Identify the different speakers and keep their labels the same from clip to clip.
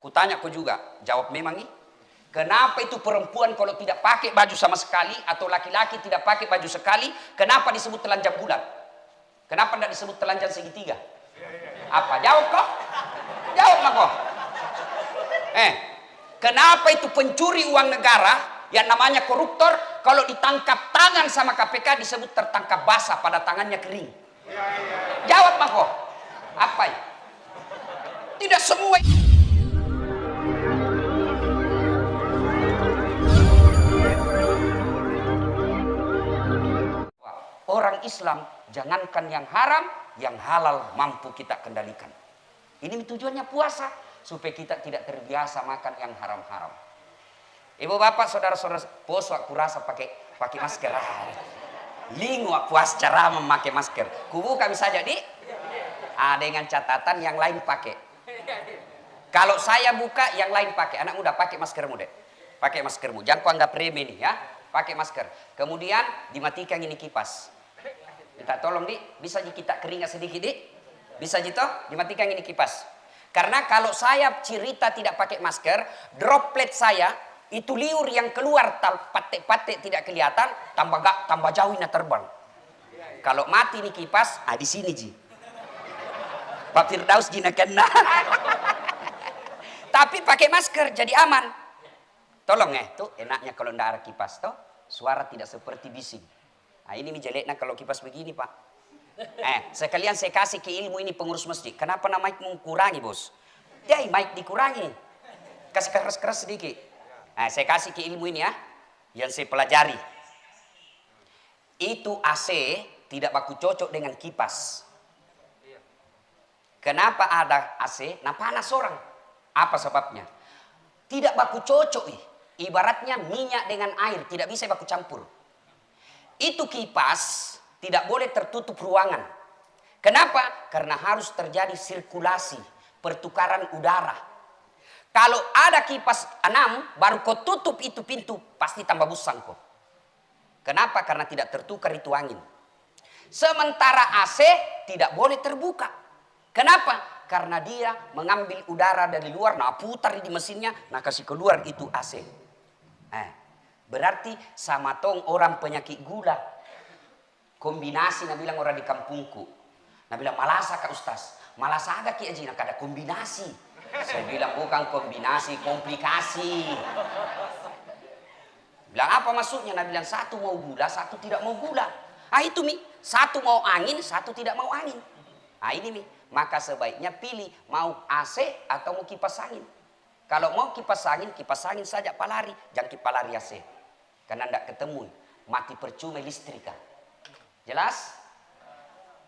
Speaker 1: Kutanya kau juga, jawab memang nih. Kenapa itu perempuan kalau tidak pakai baju sama sekali atau laki-laki tidak pakai baju sekali, kenapa disebut telanjang bulat? Kenapa tidak disebut telanjang segitiga? Apa? Jawab kok? Jawab lah kok. Kenapa itu pencuri uang negara yang namanya koruptor kalau ditangkap tangan sama KPK disebut tertangkap basah pada tangannya kering? Jawab lah kok. Apa ya? Tidak semua. Orang Islam jangankan yang haram, yang halal mampu kita kendalikan. Ini tujuannya puasa, supaya kita tidak terbiasa makan yang haram-haram. Ibu bapak, saudara-saudara, puasa aku rasa pakai masker. Lingu aku puas cara memakai masker. Kubuka saja di. Dengan catatan yang lain pakai. Kalau saya buka, yang lain pakai. Anak muda pakai maskermu deh. Pakai maskermu. Jangan kau anggap remeh nih ya. Pakai masker. Kemudian dimatikan ini kipas. Minta tolong di, bisa kita keringat sedikit di, bisa gitu, dimatikan ini kipas. Karena kalau saya cerita tidak pakai masker, droplet saya itu liur yang keluar patek-patek tidak kelihatan, tambah jauh ini terbang. Kalau mati ini kipas, di sini ji. Pak Firdaus jina kena. Tapi pakai masker jadi aman. Tolong tuh enaknya kalau ndak ada kipas tuh, suara tidak seperti bising. Nah ini jeleknya kalau kipas begini pak. Sekalian saya kasih ke ilmu ini pengurus masjid. Kenapa mic mengurangi bos? Ya mic dikurangi. Kasih keras-keras sedikit. Saya kasih ke ilmu ini ya. Yang saya pelajari. Itu AC tidak baku cocok dengan kipas. Kenapa ada AC? Nah panas orang. Apa sebabnya? Tidak baku cocok. Ibaratnya minyak dengan air. Tidak bisa baku campur. Itu kipas tidak boleh tertutup ruangan. Kenapa? Karena harus terjadi sirkulasi, pertukaran udara. Kalau ada kipas 6, baru kau tutup itu pintu, pasti tambah busang kok. Kenapa? Karena tidak tertukar itu angin. Sementara AC tidak boleh terbuka. Kenapa? Karena dia mengambil udara dari luar, nah putar di mesinnya, nah kasih keluar itu AC. Berarti sama tong orang penyakit gula. Kombinasi, nah bilang orang di kampungku. Nah bilang malasa kak ustaz. Malasa agak ki aji, nah kada kombinasi. Saya bilang bukan kombinasi, komplikasi. Bilang apa maksudnya? Nah bilang satu mau gula, satu tidak mau gula. Itu mi, satu mau angin, satu tidak mau angin. Ini mi, maka sebaiknya pilih mau AC atau mau kipas angin. Kalau mau kipas angin saja palari, jangan kipas lari AC. Karena tidak ketemu, mati percuma listrika. Jelas?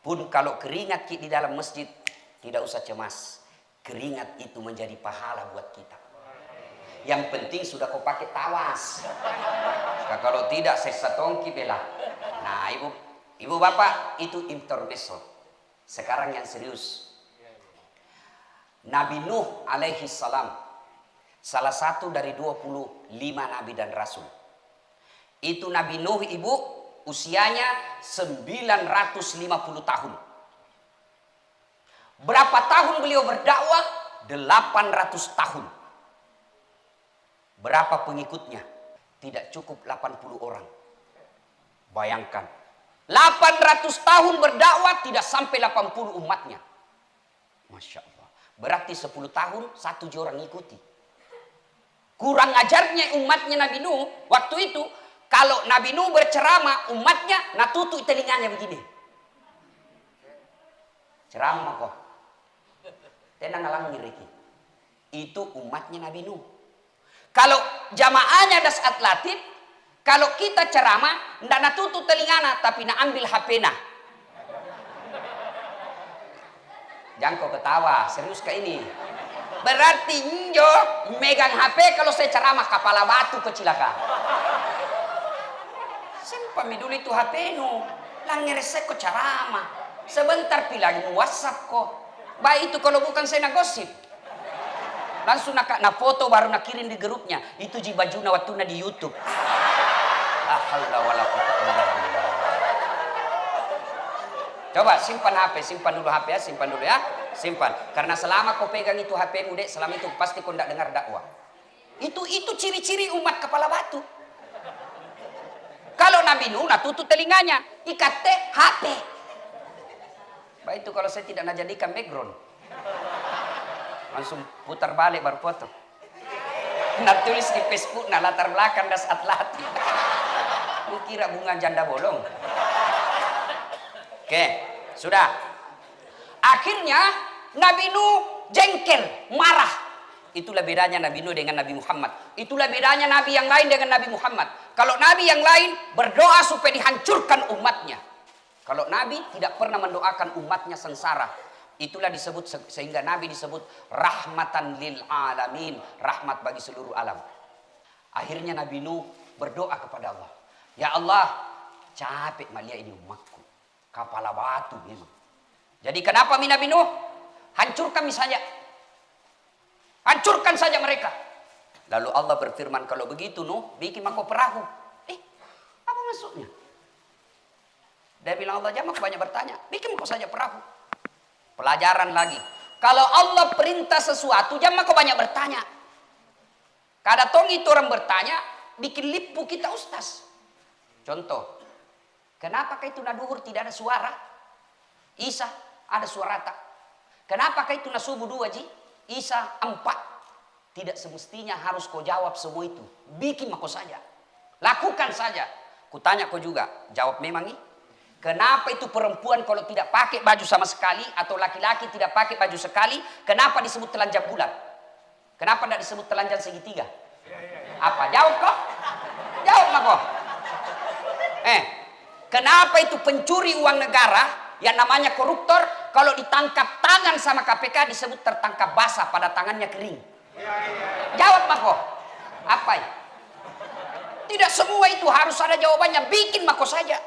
Speaker 1: Pun kalau keringat di dalam masjid, tidak usah cemas. Keringat itu menjadi pahala buat kita. Yang penting sudah kau pakai tawas. Nah, kalau tidak, sesatongki bela. Nah, ibu bapak, itu intermezzo. Sekarang yang serius. Nabi Nuh alaihi salam, salah satu dari 25 nabi dan rasul. Itu Nabi Nuh ibu usianya 950 tahun. Berapa tahun beliau berdakwah? 800 tahun. Berapa pengikutnya? Tidak cukup 80 orang. Bayangkan. 800 tahun berdakwah tidak sampai 80 umatnya. Masya Allah. Berarti 10 tahun 1 orang ikuti. Kurang ajarnya umatnya Nabi Nuh waktu itu. Kalau Nabi Nuh berceramah, umatnya nah tutup telinganya begini. Ceramah kok. Tenang alangir iki. Itu umatnya Nabi Nuh. Kalau jamaahnya das atlatif, kalau kita ceramah, ndak na tutup telingana, tapi na ambil HP na. Jangan kau ketawa, serius ke ini. Berarti njo megang HP kalau saya ceramah kepala batu kecilaka. Simpan dulu itu HP nu. Langir saya kok ceramah. Sebentar pilih WhatsApp kok. Baik itu kalau bukan saya gosip. Langsung na foto baru nak kirim di grupnya. Itu ji baju na waktu na di YouTube. Coba simpan HP, simpan dulu HP ya, simpan dulu ya. Simpan. Karena selama kau pegang itu HP-mu, dek, selama itu pasti kau tidak dengar dakwah. Itu ciri-ciri umat kepala batu. Kalau Nabi Nuh, nah tutup telinganya, ikat HP. Baik itu kalau saya tidak nak jadikan background. Langsung putar balik baru foto. Nak tulis di Facebook, nah latar belakang das atlati. Kira bunga janda bolong. Oke, sudah. Akhirnya Nabi Nuh jengkel, marah. Itulah bedanya Nabi Nuh dengan Nabi Muhammad. Itulah bedanya Nabi yang lain dengan Nabi Muhammad. Kalau Nabi yang lain berdoa supaya dihancurkan umatnya. Kalau Nabi tidak pernah mendoakan umatnya sengsara. Itulah disebut, sehingga Nabi disebut rahmatan lil alamin. Rahmat bagi seluruh alam. Akhirnya Nabi Nuh berdoa kepada Allah. Ya Allah, capek malia ini umatku. Kepala batu memang. Jadi kenapa Nabi Nuh? Hancurkan misalnya. Hancurkan saja mereka. Lalu Allah berfirman, kalau begitu Nuh, bikin mako perahu. Apa maksudnya? Dia bilang, Allah jangan banyak bertanya. Bikin mako saja perahu. Pelajaran lagi. Kalau Allah perintah sesuatu, jangan mako banyak bertanya. Kada tong itu orang bertanya, bikin lipu kita ustaz. Contoh, kenapakah itu naduhur tidak ada suara? Isa ada suara tak? Kenapakah itu nasubuh 2 ji? Isa 4. Tidak semestinya harus kau jawab semua itu. Bikin mako saja. Lakukan saja. Kutanya kau juga. Jawab memang ini. Kenapa itu perempuan kalau tidak pakai baju sama sekali. Atau laki-laki tidak pakai baju sekali. Kenapa disebut telanjang bulat? Kenapa tidak disebut telanjang segitiga? Apa? Jawab kok? Jawab mako. Kenapa itu pencuri uang negara yang namanya koruptor, kalau ditangkap tangan sama KPK disebut tertangkap basah, pada tangannya kering? Jawab mako. Apa ya? Tidak semua itu harus ada jawabannya. Bikin mako saja.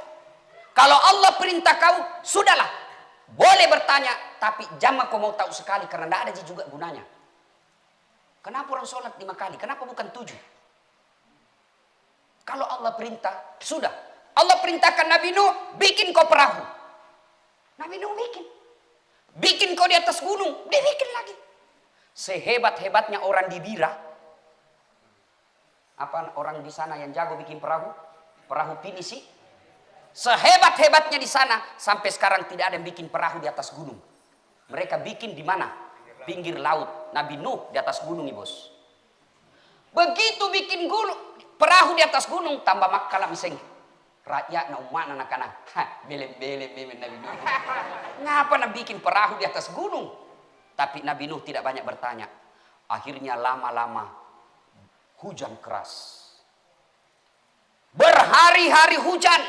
Speaker 1: Kalau Allah perintah kau, sudahlah. Boleh bertanya, tapi jangan kau mau tahu sekali, karena tidak ada juga gunanya. Kenapa orang sholat 5 kali? Kenapa bukan 7? Kalau Allah perintah, sudah. Allah perintahkan Nabi Nuh, bikin kau perahu. Nabi Nuh bikin. Bikin kau di atas gunung, dia bikin lagi. Sehebat-hebatnya orang di Bira. Apa orang di sana yang jago bikin perahu? Perahu pinisi. Sehebat-hebatnya di sana, sampai sekarang tidak ada yang bikin perahu di atas gunung. Mereka bikin di mana? Pinggir laut. Nabi Nuh di atas gunung, bos. Begitu bikin perahu di atas gunung, tambah makala miseng. Rakyat na umat anak-anak. Belem-belem Nabi Nuh. Ngapa nak bikin perahu di atas gunung? Tapi Nabi Nuh tidak banyak bertanya. Akhirnya lama-lama hujan keras. Berhari-hari hujan.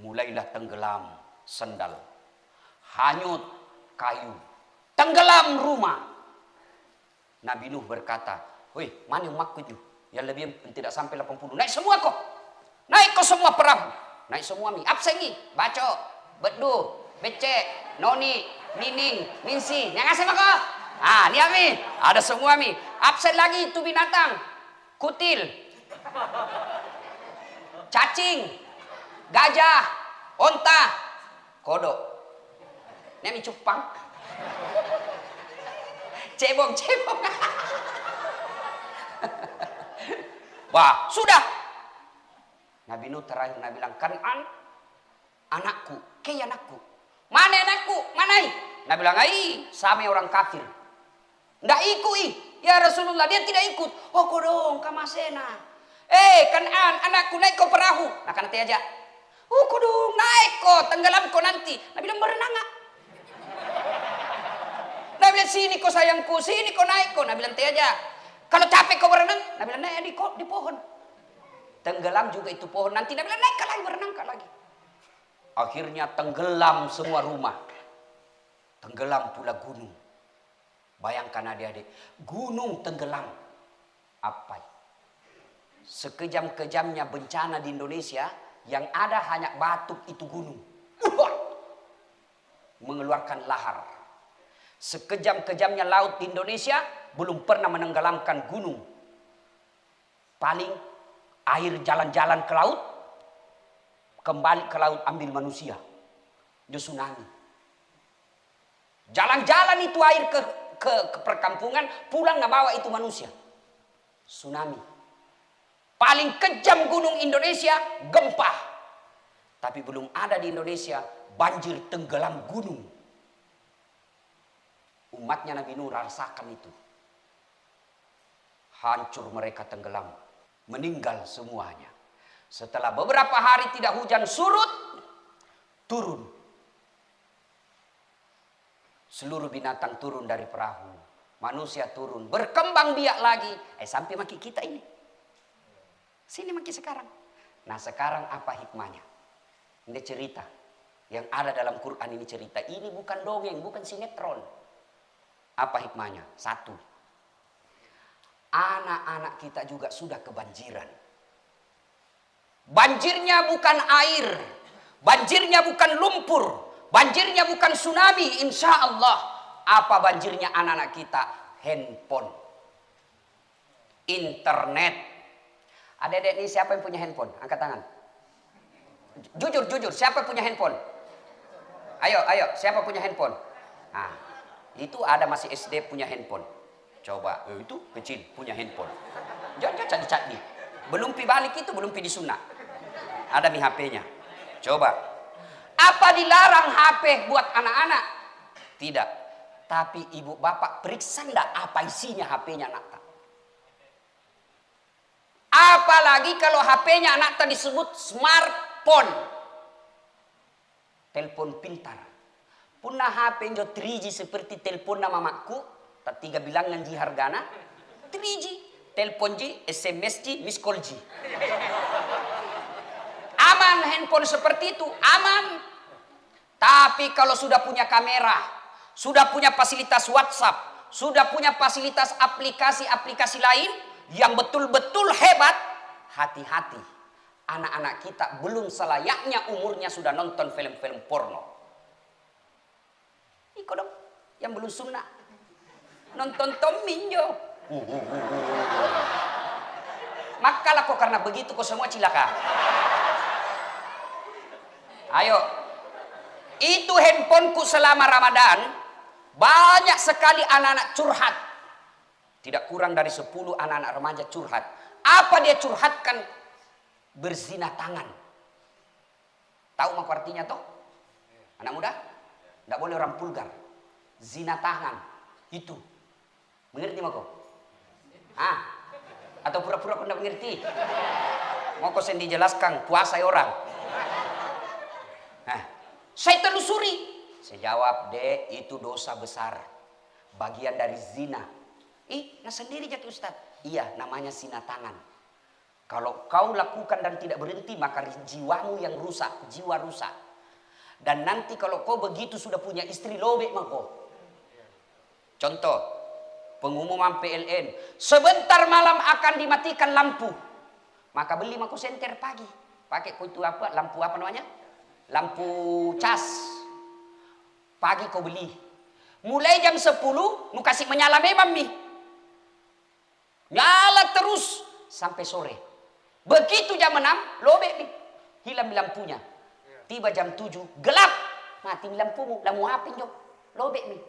Speaker 1: Mulailah tenggelam sendal. Hanyut kayu. Tenggelam rumah. Nabi Nuh berkata, "Hoi, mana umatku itu? Yang lebih tidak sampai 80. Naik semua kok. Naik kok semua perahu. Naik semua mi. Absengi, baco, bedu, becek, noni, nining, minsi. Yang ngasih maka? Ah, ni ami. Ada semua mi. Absen lagi itu binatang. Kutil. Cacing. Gajah. Onta. Kodok. Ni ami cupang. Cebong. Wah, sudah. Nabi Nuh terakhir Nabi bilang, Kan'an anakku, kei anakku. Mana anakku? Manai? Nabi bilang, ai, sama orang kafir. Ndak ikut ya Rasulullah, dia tidak ikut. Oh kodong, kamasena. Kan'an anakku, naik kau perahu. Nah kan nanti aja. Oh kodong, naik kau, tenggelam kau nanti. Nabi bilang, berenang nggak? Nabi bilang, sini kau sayangku, sini kau naik kau. Nabi bilang, nanti aja. Kalau capek kau berenang, Nabi bilang, naik di pohon. Tenggelam juga itu pohon. Nanti Nabi bilang, naik lagi, berenang lagi. Akhirnya tenggelam semua rumah. Tenggelam pula gunung. Bayangkan adik-adik, gunung tenggelam. Apa? Sekejam-kejamnya bencana di Indonesia, yang ada hanya batu itu gunung. Mengeluarkan lahar. Sekejam-kejamnya laut di Indonesia, belum pernah menenggelamkan gunung. Paling air jalan-jalan ke laut, kembali ke laut ambil manusia. Dia tsunami. Jalan-jalan itu air ke perkampungan, pulang nggak bawa itu manusia. Tsunami. Paling kejam gunung Indonesia, gempa. Tapi belum ada di Indonesia banjir tenggelam gunung. Umatnya Nabi Nuh rasakan itu. Hancur mereka tenggelam. Meninggal semuanya. Setelah beberapa hari tidak hujan, surut, turun. Seluruh binatang turun dari perahu. Manusia turun. Berkembang biak lagi. Sampai maki kita ini. Sini maki sekarang. Nah sekarang apa hikmahnya? Ini cerita. Yang ada dalam Quran ini cerita. Ini bukan dongeng, bukan sinetron. Apa hikmahnya? Satu. Anak-anak kita juga sudah kebanjiran. Banjirnya bukan air. Banjirnya bukan lumpur. Banjirnya bukan tsunami. Insya Allah. Apa banjirnya anak-anak kita? Handphone. Internet. Adik-adik ini siapa yang punya handphone? Angkat tangan. Jujur. Siapa punya handphone? Ayo. Siapa punya handphone? Nah, itu ada masih SD punya handphone. Coba, itu kecil punya handphone. Jangan cari. Belum pi balik itu, belum pi di sunnah. Ada nih HP-nya. Coba. Apa dilarang HP buat anak-anak? Tidak. Tapi ibu bapak periksa enggak apa isinya HP-nya anak tak. Apalagi kalau HP-nya anak tak disebut smartphone. Telepon pintar. Punah HP jo 3G seperti telepon nama makku. Tak 3 bilangan ji hargana. 3G. Telepon ji, SMS ji, miss call ji. Aman handphone seperti itu. Aman. Tapi kalau sudah punya kamera. Sudah punya fasilitas WhatsApp. Sudah punya fasilitas aplikasi-aplikasi lain. Yang betul-betul hebat. Hati-hati. Anak-anak kita belum selayaknya umurnya sudah nonton film-film porno. Iko dong. Yang belum sunnah. Nonton Tommy Jo. Makalah kok karena begitu kok semua cilaka. Ayo. Itu handphoneku selama Ramadan. Banyak sekali anak-anak curhat. Tidak kurang dari 10 anak-anak remaja curhat. Apa dia curhatkan? Berzina tangan. Tahu mak artinya toh? Anak muda? Tidak boleh orang vulgar. Zina tangan. Itu. Mengerti mak kok? Atau pura-pura kau tidak mengerti? Mau kau sendiri jelaskan puasa orang. Saya telusuri. Saya jawab, Dek, itu dosa besar. Bagian dari zina. Nah sendiri jatuh Ustaz. Iya, namanya zina tangan. Kalau kau lakukan dan tidak berhenti, maka jiwamu yang rusak, jiwa rusak. Dan nanti kalau kau begitu sudah punya istri, lobek mako. Contoh, pengumuman PLN. Sebentar malam akan dimatikan lampu. Maka beli mako senter pagi. Pakai itu apa? Lampu apa namanya? Lampu cas. Pagi kau beli. Mulai jam 10, mu kasih menyala memang nih. Nyala terus sampai sore. Begitu jam 6, lobek nih. Hilang lampunya. Tiba jam 7, gelap. Mati lampumu, lampu HP jo. Lobek nih.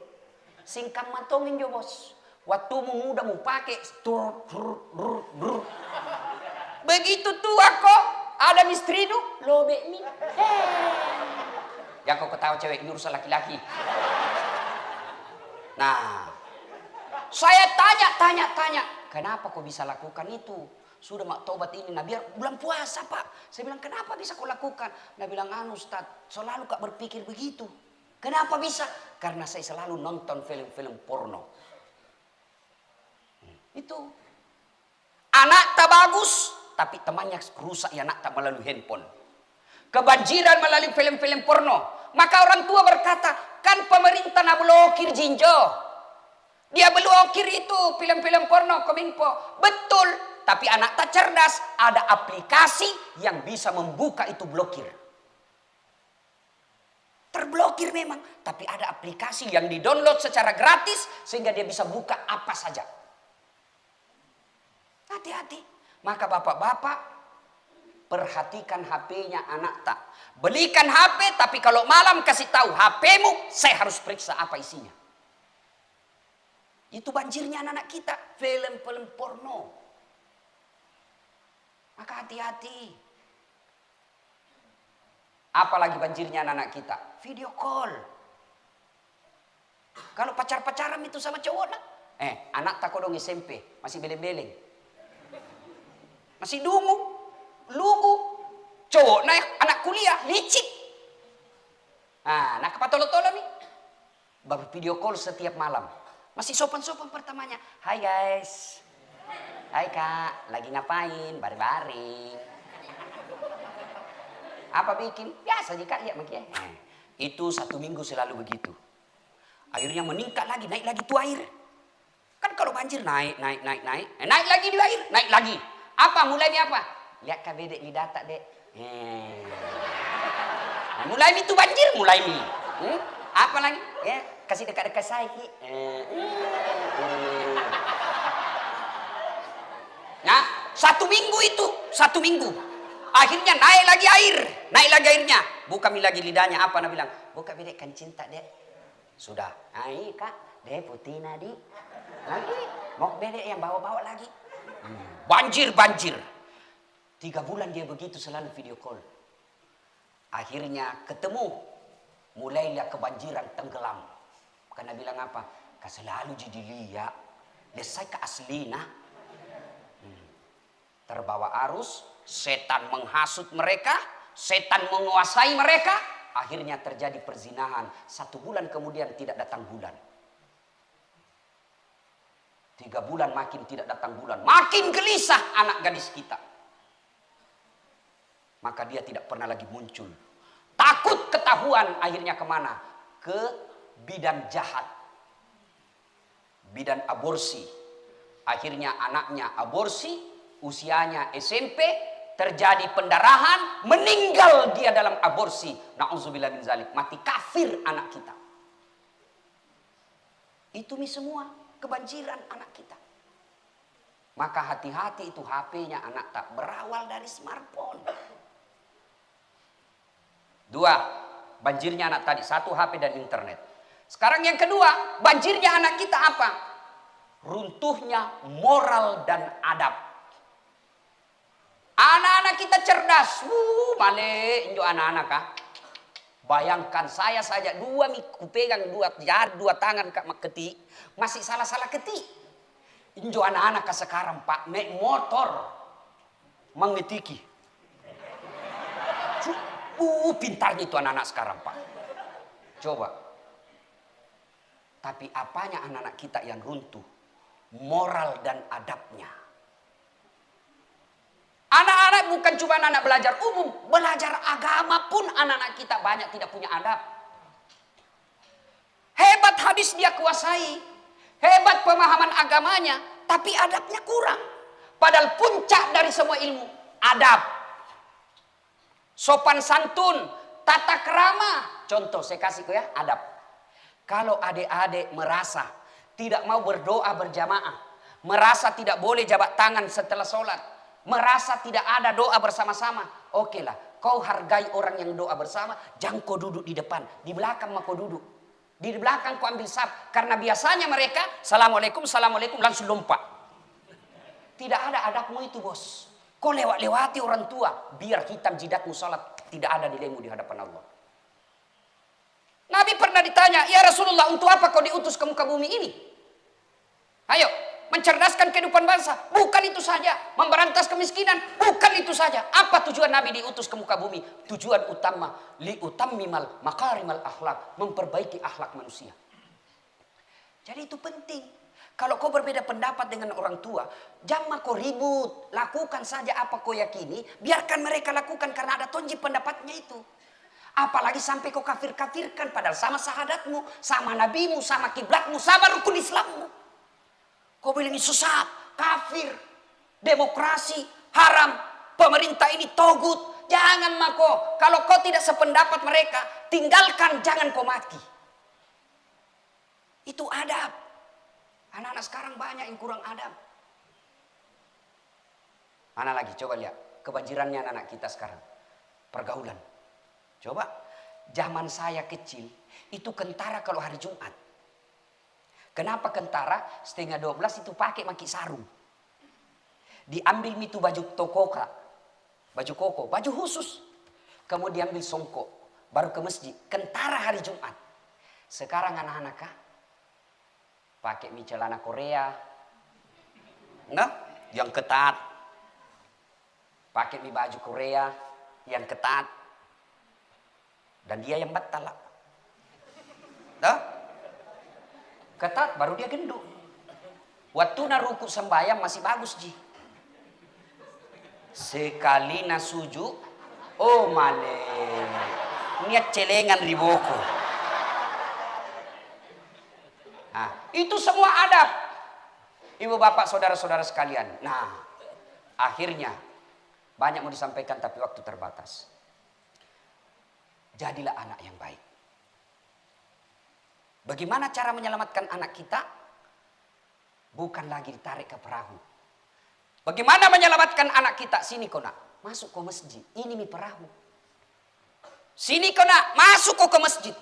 Speaker 1: Singkam matongin jo bos. Waktu mu muda mu pakai. Begitu tua kok. Ada misteri tu, lobek nih. Yang kau ketawa cewek ini urusan laki-laki. Nah. Saya tanya. Kenapa kau bisa lakukan itu? Sudah mak tobat ini. Nah biar bulan puasa pak. Saya bilang kenapa bisa kau lakukan? Nah bilang Ustaz. Selalu kak berpikir begitu. Kenapa bisa? Karena saya selalu nonton film-film porno. Itu. Anak tak bagus. Tapi temannya rusak ya anak tak melalui handphone. Kebanjiran melalui film-film porno. Maka orang tua berkata. Kan pemerintah nak blokir jinjo. Dia blokir itu film-film porno Kominfo. Betul. Tapi anak tak cerdas. Ada aplikasi yang bisa membuka itu blokir. Terblokir memang. Tapi ada aplikasi yang di-download secara gratis. Sehingga dia bisa buka apa saja. Hati-hati. Maka bapak-bapak. perhatikan HP-nya anak tak. Belikan HP, tapi kalau malam kasih tahu HP-mu, saya harus periksa apa isinya. Itu banjirnya anak-anak kita, film-film porno. Maka hati-hati. Apalagi banjirnya anak-anak kita, video call. Kalau pacar-pacaran itu sama cowok lah. Anak tak kodong SMP, masih beleng-beleng. Masih dungu. Lugu, cowok naik anak kuliah, licik. Nah kepatolo-tolo nih. Baru video call setiap malam. Masih sopan-sopan pertamanya. Hai guys. Hai kak, lagi ngapain? Baring-baring. Apa bikin? Biasa aja kak, lihat makanya. Itu 1 minggu selalu begitu. Airnya meningkat lagi, naik lagi tuh air. Kan kalau banjir naik. Naik lagi di air, naik lagi. Apa mulainya apa? Lihat kak bedek di data dek. Mulai itu banjir, mulai mi. Apa lagi? Ya, kasih dekat-dekat saya. Nah, 1 minggu itu, 1 minggu. Akhirnya naik lagi airnya. Buka mi lagi lidahnya, apa nak bilang? Buka bedek kan cinta dek. Sudah. Ai kak, dek putih nadi. Lagi, mau bedek yang bawa-bawa lagi. Banjir. 3 bulan dia begitu selalu video call. Akhirnya ketemu. Mulai lihat kebanjiran tenggelam. Karena bilang apa? Kak selalu jadi lihat. Lesai ke asli nah. Terbawa arus. Setan menghasut mereka. Setan menguasai mereka. Akhirnya terjadi perzinahan. 1 bulan kemudian tidak datang bulan. 3 bulan makin tidak datang bulan. Makin gelisah anak gadis kita. Maka dia tidak pernah lagi muncul. Takut ketahuan, akhirnya kemana? Ke bidan jahat. Bidan aborsi. Akhirnya anaknya aborsi, usianya SMP, terjadi pendarahan, meninggal dia dalam aborsi. Na'udzubillah min zalik. Mati kafir anak kita. Itu semua kebanjiran anak kita. Maka hati-hati itu HP-nya anak tak berawal dari smartphone. 2, banjirnya anak tadi. 1, HP dan internet. Sekarang yang kedua, banjirnya anak kita apa? Runtuhnya moral dan adab. Anak-anak kita cerdas. Male, injo anak-anak kah? Bayangkan saya saja 2 ku pegang 2 jari, 2 tangan kak ketik. Masih salah-salah ketik. Injo anak-anak sekarang pak, naik motor mengetiki. Pintarnya itu anak-anak sekarang pak. Coba. Tapi apanya anak-anak kita yang runtuh? Moral dan adabnya. Anak-anak bukan cuma anak belajar umum. Belajar agama pun anak-anak kita banyak tidak punya adab. Hebat hadis dia kuasai. Hebat pemahaman agamanya. Tapi adabnya kurang. Padahal puncak dari semua ilmu. Adab. Sopan santun, tata krama. Contoh saya kasih ya, adab. Kalau adik-adik merasa tidak mau berdoa berjamaah, merasa tidak boleh jabat tangan setelah sholat, merasa tidak ada doa bersama-sama, oke lah, kau hargai orang yang doa bersama, jangan kau duduk di depan, di belakang mah kau duduk. Di belakang kau ambil saf, karena biasanya mereka assalamualaikum langsung lompat. Tidak ada adabmu itu bos. Kau lewat-lewati orang tua, biar hitam jidatmu salat tidak ada nilaimu di hadapan Allah. Nabi pernah ditanya, ya Rasulullah, untuk apa kau diutus ke muka bumi ini? Ayo, mencerdaskan kehidupan bangsa. Bukan itu saja. Memberantas kemiskinan. Bukan itu saja. Apa tujuan Nabi diutus ke muka bumi? Tujuan utama, liutammimal makarimal akhlak, memperbaiki akhlak manusia. Jadi itu penting. Kalau kau berbeda pendapat dengan orang tua, jangan kau ribut. Lakukan saja apa kau yakini. Biarkan mereka lakukan karena ada tonji pendapatnya itu. Apalagi sampai kau kafir-kafirkan. Padahal sama sahadatmu, sama nabimu, sama kiblatmu, sama rukun Islammu. Kau bilang ini sesat, kafir, demokrasi, haram, pemerintah ini togut. Jangan mako. Kalau kau tidak sependapat mereka, tinggalkan, jangan kau mati. Itu adab. Anak-anak sekarang banyak yang kurang adab. Mana lagi? Coba lihat. kebanjirannya anak kita sekarang. Pergaulan. Coba, zaman saya kecil, itu kentara kalau hari Jumat. Kenapa kentara? 11:30 itu pakai maki sarung. Diambil itu baju tokoka, baju koko, baju khusus. Kemudian ambil songkok, baru ke masjid. Kentara hari Jumat. Sekarang anak-anak pakai celana Korea, nah, yang ketat. Pakai baju Korea yang ketat. Dan dia yang batal lah. Nah, ketat baru dia gendut. Waktu naruku sembahyang masih bagus ji. Sekali nasuju, oh male, niat celengan riboko. Nah, itu semua adab. Ibu bapak saudara-saudara sekalian. Nah, akhirnya banyak mau disampaikan tapi waktu terbatas. Jadilah anak yang baik. Bagaimana cara menyelamatkan anak kita? Bukan lagi ditarik ke perahu. Bagaimana menyelamatkan anak kita? Sini kau nak, masuk ke masjid. Ini mi perahu. Sini kau nak, masuk kau ke masjid.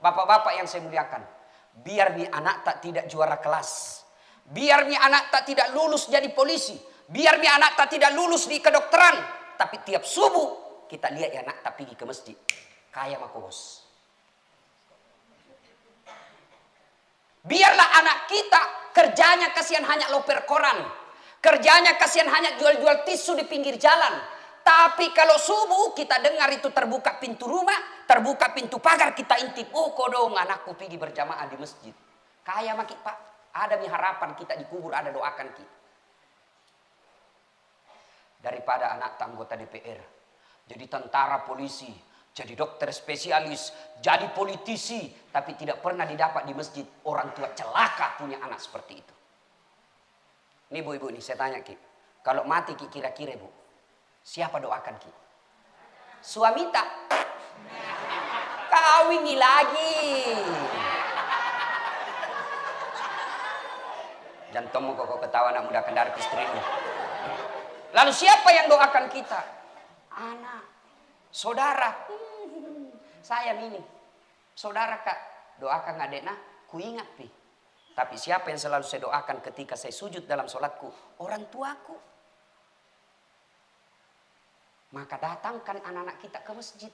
Speaker 1: Bapak-bapak yang saya muliakan. Biar mi anak tak tidak juara kelas. Biar mi anak tak tidak lulus jadi polisi. Biar mi anak tak tidak lulus di kedokteran. Tapi tiap subuh kita lihat ya anak tak pergi ke masjid. Kaya mako bos. Biarlah anak kita kerjanya kasihan hanya loper koran. Kerjanya kasihan hanya jual-jual tisu di pinggir jalan. Tapi kalau subuh kita dengar itu terbuka pintu rumah, terbuka pintu pagar, kita intip. Oh kodong anakku pergi berjamaah di masjid. Kaya maki pak. Ada mi harapan kita dikubur, ada doakan kita. Daripada anak anggota DPR. Jadi tentara polisi. Jadi dokter spesialis. Jadi politisi. Tapi tidak pernah didapat di masjid. Orang tua celaka punya anak seperti itu. Ini bu-ibu nih saya tanya Ki. Kalau mati Ki kira-kira bu. Siapa doakan Ki? Suami tak? Kawini lagi. Jantung kok ketawa anak muda kendari istrimu. Lalu siapa yang doakan kita? Anak. Saudara. Saya ini. Saudara kak. Doakan adekna. Ku ingat pi. Tapi siapa yang selalu saya doakan ketika saya sujud dalam sholatku? Orang tuaku. Maka datangkan anak-anak kita ke masjid.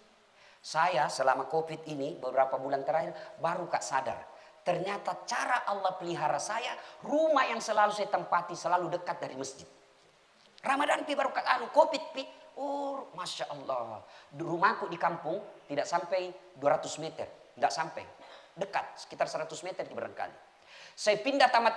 Speaker 1: Saya selama COVID ini beberapa bulan terakhir baru kak sadar. Ternyata cara Allah pelihara saya, rumah yang selalu saya tempati selalu dekat dari masjid. Ramadan pi baru kak COVID pi. Oh Masya Allah. Rumahku di kampung tidak sampai 200 meter. Tidak sampai. Dekat sekitar 100 meter barangkali. Saya pindah tamat